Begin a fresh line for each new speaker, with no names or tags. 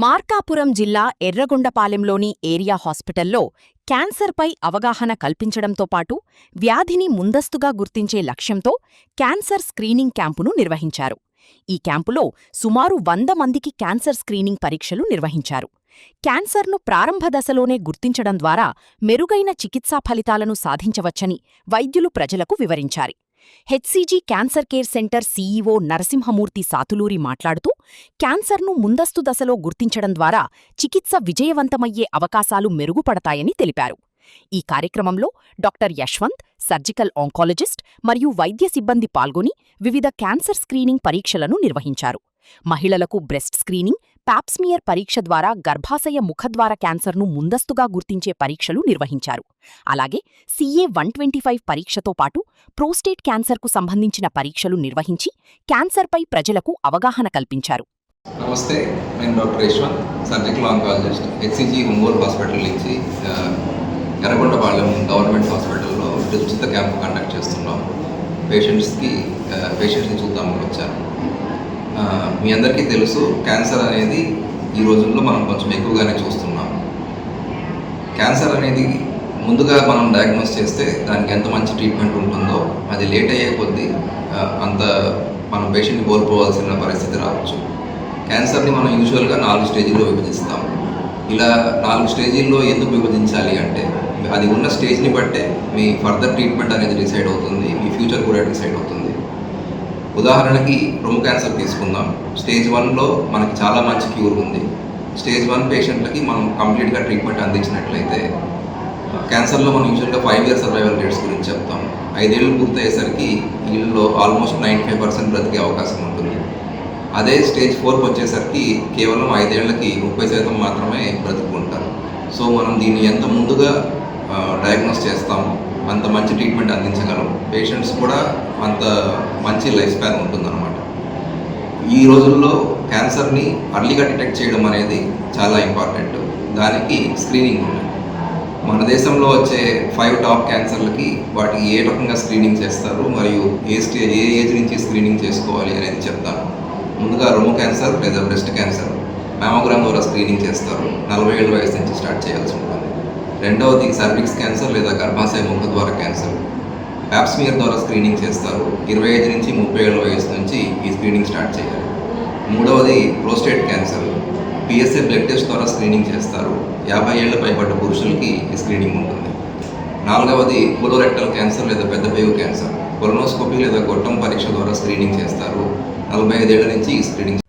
మార్కాపురం జిల్లా ఎర్రగొండపాలెంలోని ఏరియా హాస్పిటల్లో క్యాన్సర్పై అవగాహన కల్పించడంతో పాటు వ్యాధిని ముందస్తుగా గుర్తించే లక్ష్యంతో క్యాన్సర్ స్క్రీనింగ్ క్యాంపును నిర్వహించారు. ఈ క్యాంపులో సుమారు 100 మందికి క్యాన్సర్ స్క్రీనింగ్ పరీక్షలు నిర్వహించారు. క్యాన్సర్ను ప్రారంభ దశలోనే గుర్తించడం ద్వారా మెరుగైన చికిత్సా ఫలితాలను సాధించవచ్చని వైద్యులు ప్రజలకు వివరించారు. HCG cancer care centre CEO Narasimhamurthy Satuluri మాట్లాడుతూ, క్యాన్సర్ను ముందస్తు దశలో గుర్తించడం ద్వారా చికిత్స విజయవంతమయ్యే అవకాశాలు మెరుగుపడతాయని తెలిపారు. ఈ కార్యక్రమంలో డాక్టర్ యశ్వంత్, సర్జికల్ ఆంకాలజిస్ట్ మరియు వైద్య సిబ్బంది పాల్గొని వివిధ క్యాన్సర్ స్క్రీనింగ్ పరీక్షలను నిర్వహించారు. మహిళలకు బ్రెస్ట్ స్క్రీనింగ్, పాప్స్మియర్ పరీక్ష ద్వారా గర్భాశయ ముఖద్వార క్యాన్సర్ను ముందస్తుగా గుర్తించే పరీక్షలు నిర్వహించారు. అలాగే CA-125 పరీక్షతో పాటు ప్రోస్టేట్ క్యాన్సర్కు సంబంధించిన పరీక్షలు నిర్వహించి క్యాన్సర్పై ప్రజలకు అవగాహన కల్పించారు.
నమస్తే, నేను doctor Yashwant, surgical oncologist, HCG Ongole hospital నుంచి ఎర్రగొండపాలెం గవర్నమెంట్ హాస్పిటల్లో ఉచిత క్యాంపు కండక్ట్ చేస్తున్నాం. పేషెంట్స్ని చూద్దామని వచ్చాను. మీ అందరికీ తెలుసు, క్యాన్సర్ అనేది ఈ రోజుల్లో మనం కొంచెం ఎక్కువగానే చూస్తున్నాం. క్యాన్సర్ అనేది ముందుగా మనం డయాగ్నోస్ చేస్తే దానికి ఎంత మంచి ట్రీట్మెంట్ ఉంటుందో, అది లేట్ అయ్యే కొద్దీ అంత మనం పేషెంట్ని కోల్పోవాల్సిన పరిస్థితి రావచ్చు. క్యాన్సర్ని మనం యూజువల్గా 4 స్టేజీల్లో విభజిస్తాం. ఇలా 4 స్టేజీల్లో ఎందుకు విభజించాలి అంటే, అది ఉన్న స్టేజ్ని బట్టే మీ ఫర్దర్ ట్రీట్మెంట్ అనేది డిసైడ్ అవుతుంది, మీ ఫ్యూచర్ కూడా డిసైడ్ అవుతుంది. ఉదాహరణకి రొమ్ము క్యాన్సర్ తీసుకుందాం. స్టేజ్ 1లో మనకి చాలా మంచి క్యూర్ ఉంది. స్టేజ్ 1 పేషెంట్లకి మనం కంప్లీట్గా ట్రీట్మెంట్ అందించినట్లయితే, క్యాన్సర్లో మనం యూజువల్గా 5 ఇయర్ సర్వైవల్ రేట్స్ గురించి చెప్తాం. 5 ఏళ్ళు పూర్తయ్యేసరికి వీళ్ళలో ఆల్మోస్ట్ 95% బ్రతికే అవకాశం ఉంటుంది. అదే స్టేజ్ 4కి వచ్చేసరికి కేవలం 5 ఏళ్లకి 30% మాత్రమే బ్రతుకుంటారు. సో మనం దీన్ని ఎంత ముందుగా డయాగ్నోస్ చేస్తామో అంత మంచి ట్రీట్మెంట్ అందించగలం. పేషెంట్స్ కూడా అంత మంచి లైఫ్ స్పాన్ ఉంటుందన్నమాట. ఈ రోజుల్లో క్యాన్సర్ని అర్లీగా డిటెక్ట్ చేయడం అనేది చాలా ఇంపార్టెంట్. దానికి స్క్రీనింగ్ ఉంది. మన దేశంలో వచ్చే 5 టాప్ క్యాన్సర్లకి వాటికి ఏ రకంగా స్క్రీనింగ్ చేస్తారు మరియు ఏ ఏజ్ నుంచి స్క్రీనింగ్ చేసుకోవాలి అనేది చెప్తాను. ముందుగా రొమ్ము క్యాన్సర్ లేదా బ్రెస్ట్ క్యాన్సర్ మ్యామోగ్రామ్ ద్వారా స్క్రీనింగ్ చేస్తారు. 40 ఏళ్ళ వయసు నుంచి స్టార్ట్ చేయాల్సి ఉంటుంది. రెండవది సర్విక్స్ క్యాన్సర్ లేదా గర్భాశయ ముఖద్వార క్యాన్సర్ పాప్స్మియర్ ద్వారా స్క్రీనింగ్ చేస్తారు. 25 నుంచి 30 ఏళ్ళ వయసు నుంచి ఈ స్క్రీనింగ్ స్టార్ట్ చేయాలి. మూడవది prostate cancer PSA blood test ద్వారా స్క్రీనింగ్ చేస్తారు. 50 ఏళ్ల పైబడ్డ పురుషులకి ఈ స్క్రీనింగ్ ఉంటుంది. నాలుగవది కోలోరెక్టల్ క్యాన్సర్ లేదా పెద్ద పేగు క్యాన్సర్ కొలనోస్కోపీ లేదా గొట్టం పరీక్ష ద్వారా స్క్రీనింగ్ చేస్తారు. 45 ఏళ్ల నుంచి ఈ స్క్రీనింగ్